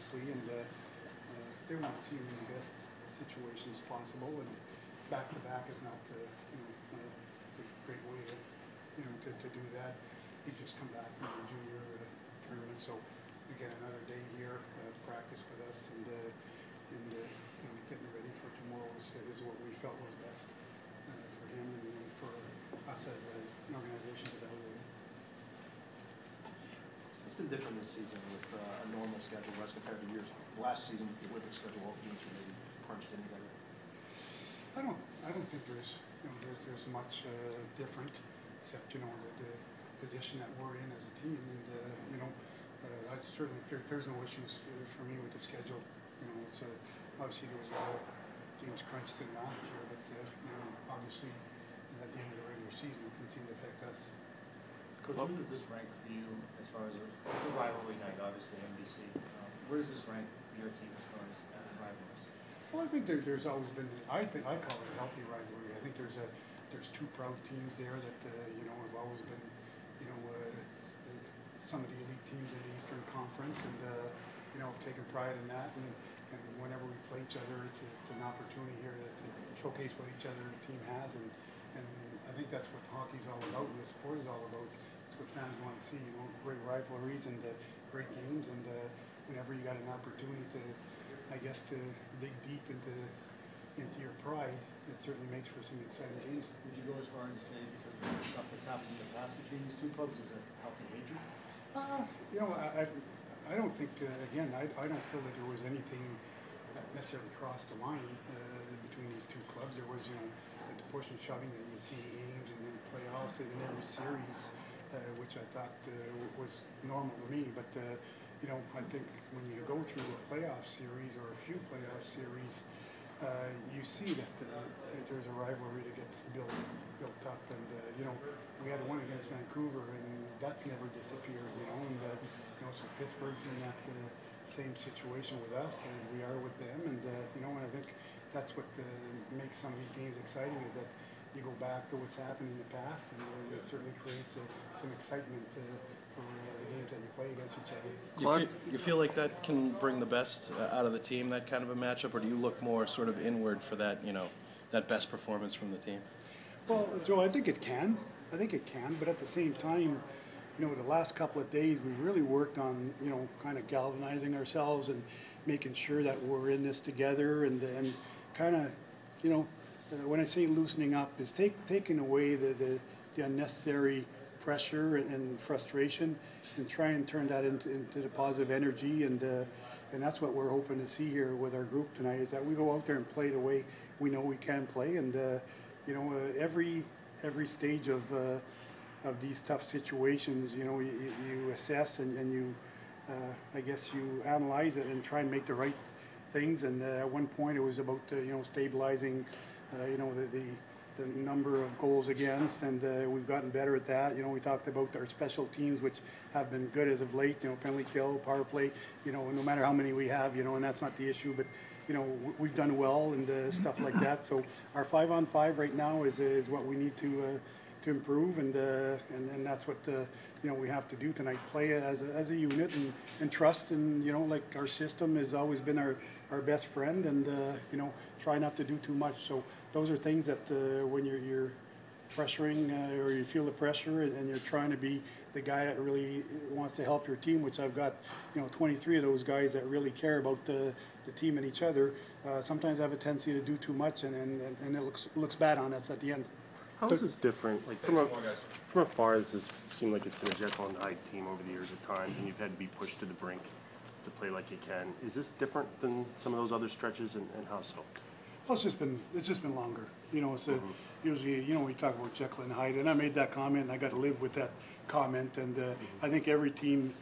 obviously, and they want to see him in the best situations possible. And back-to-back is not, a great way to, to do that. He's just come back from the junior tournament, so again another day here of practice with us, and getting ready for tomorrow is what we felt was best for him and for us as an organization to evaluate. It's been different this season with a normal schedule as compared to years. Last season, the Olympic schedule, all games were maybe crunched in together. I don't think there's there's much different, except the position that we're in as a team, and I certainly there's no issues for me with the schedule. It's obviously there was games crunched in last year, but obviously at the end of the regular season it can seem to affect us. Coach, where does this rank for you as far as it's a rivalry night, obviously NBC. Where does this rank for your team as far as rivalries? Well, I think there's always been. I call it a healthy rivalry. I think there's two proud teams there that have always been some of the elite teams in the Eastern Conference, and have taken pride in that. And whenever we play each other, it's an opportunity here to showcase what each other team has, and I think that's what hockey's all about, and the sport is all about. It's what fans want to see. Great rivalries and great games, and whenever you got an opportunity to, I guess, to dig deep into your pride, it certainly makes for some exciting games. Would you go as far as to say, because of the stuff that's happened in the past between these two clubs, is it healthy hatred? I don't think, again, I don't feel that there was anything that necessarily crossed the line between these two clubs. There was, the push and shoving that you see in games and then playoffs in every series, which I thought was normal to me. But, I think when you go through a playoff series or a few playoff series, you see that there's a rivalry that gets built up, and we had one against Vancouver, and that's never disappeared, so Pittsburgh's in that same situation with us as we are with them, and and I think that's what makes some of these games exciting, is that you go back to what's happened in the past, and it certainly creates some excitement for the games that you play against each other. You feel like that can bring the best out of the team, that kind of a matchup, or do you look more sort of inward for that, that best performance from the team? Well, Joe, I think it can. But at the same time, the last couple of days we've really worked on, kind of galvanizing ourselves and making sure that we're in this together, and kind of, when I say loosening up, is taking away the unnecessary pressure and frustration, and try and turn that into the positive energy, and that's what we're hoping to see here with our group tonight, is that we go out there and play the way we know we can play, and every stage of these tough situations, you assess and you, I guess you analyze it and try and make the right things. And at one point it was about stabilizing, the number of goals against, and we've gotten better at that. We talked about our special teams, which have been good as of late. Penalty kill, power play. No matter how many we have, and that's not the issue, but. We've done well and stuff like that. So our 5-on-5 right now is what we need to improve, and that's what we have to do tonight. Play as a unit and trust, and like our system has always been our best friend, and try not to do too much. So those are things that when you're pressuring or you feel the pressure and you're trying to be the guy that really wants to help your team, which I've got 23 of those guys that really care about the team and each other, sometimes I have a tendency to do too much, and it looks bad on us at the end. How is this different? Like from afar, this has seemed like it's been a Jekyll and Hyde team over the years at times, and you've had to be pushed to the brink to play like you can. Is this different than some of those other stretches, and how so? Well, it's just been longer. It's usually we talk about Jekyll and Hyde, and I made that comment, and I got to live with that comment, and I think every team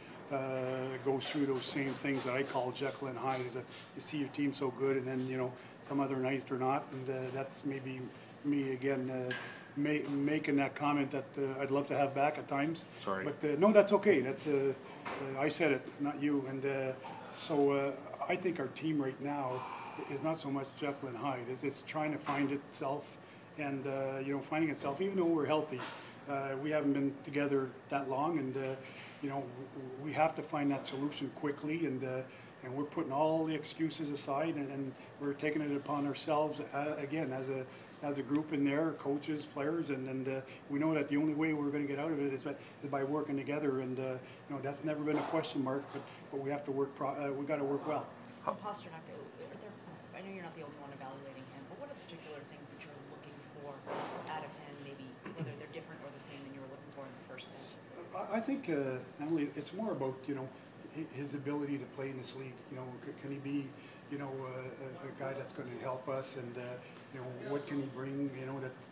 goes through those same things that I call Jekyll and Hyde, is that you see your team so good, and then some other nights they're not, and that's maybe me again making that comment that I'd love to have back at times. Sorry. But no, that's okay. That's I said it, not you. And so I think our team right now is not so much Jekyll and Hyde. It's trying to find itself, and finding itself, even though we're healthy. We haven't been together that long, and we have to find that solution quickly, and and we're putting all the excuses aside, and we're taking it upon ourselves, again, as a group in there, coaches, players, and we know that the only way we're gonna get out of it is by working together, and, you know, that's never been a question mark, but we have to work, we gotta work well. Pasternak, I know you're not the only one evaluating him, but what are the particular things that you're looking for out of him, maybe whether they're different or the same than you were looking for in the first stint? I think, Emily, it's more about, you know, his ability to play in this league. You know, can he be, you know, a guy that's going to help us, and you know, what can he bring, you know, that's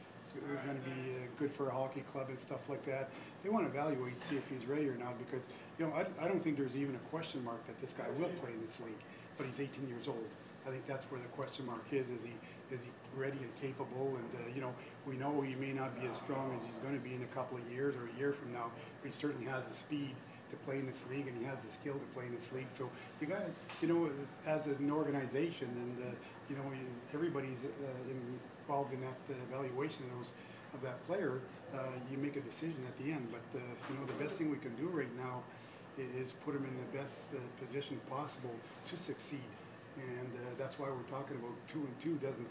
going to be good for a hockey club and stuff like that. They want to evaluate, see if he's ready or not, because, you know, I don't think there's even a question mark that this guy will play in this league, but he's 18 years old. I think that's where the question mark is he ready and capable? And, you know he may not be as strong as he's going to be in a couple of years or a year from now, but he certainly has the speed to play in this league, and he has the skill to play in this league. So you got, you know, as an organization, and you know, everybody's involved in that evaluation of that player. You make a decision at the end, but you know, the best thing we can do right now is put him in the best position possible to succeed, and that's why we're talking about 2 and 2. Doesn't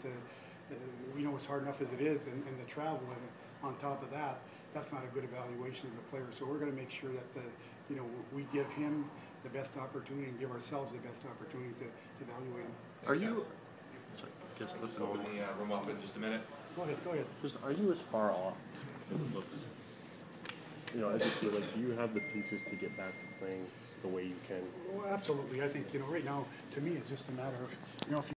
we know it's hard enough as it is, and the travel, and on top of that, that's not a good evaluation of the player. So we're going to make sure that you know, we give him the best opportunity and give ourselves the best opportunity to evaluate him. Are you? Sorry, just Let's open the room up in just a minute. Go ahead. Go ahead. Just, are you as far off as it looks? You know, as you feel like, do you have the pieces to get back to playing the way you can? Well, absolutely. I think, you know, right now, to me, it's just a matter of, you know, if you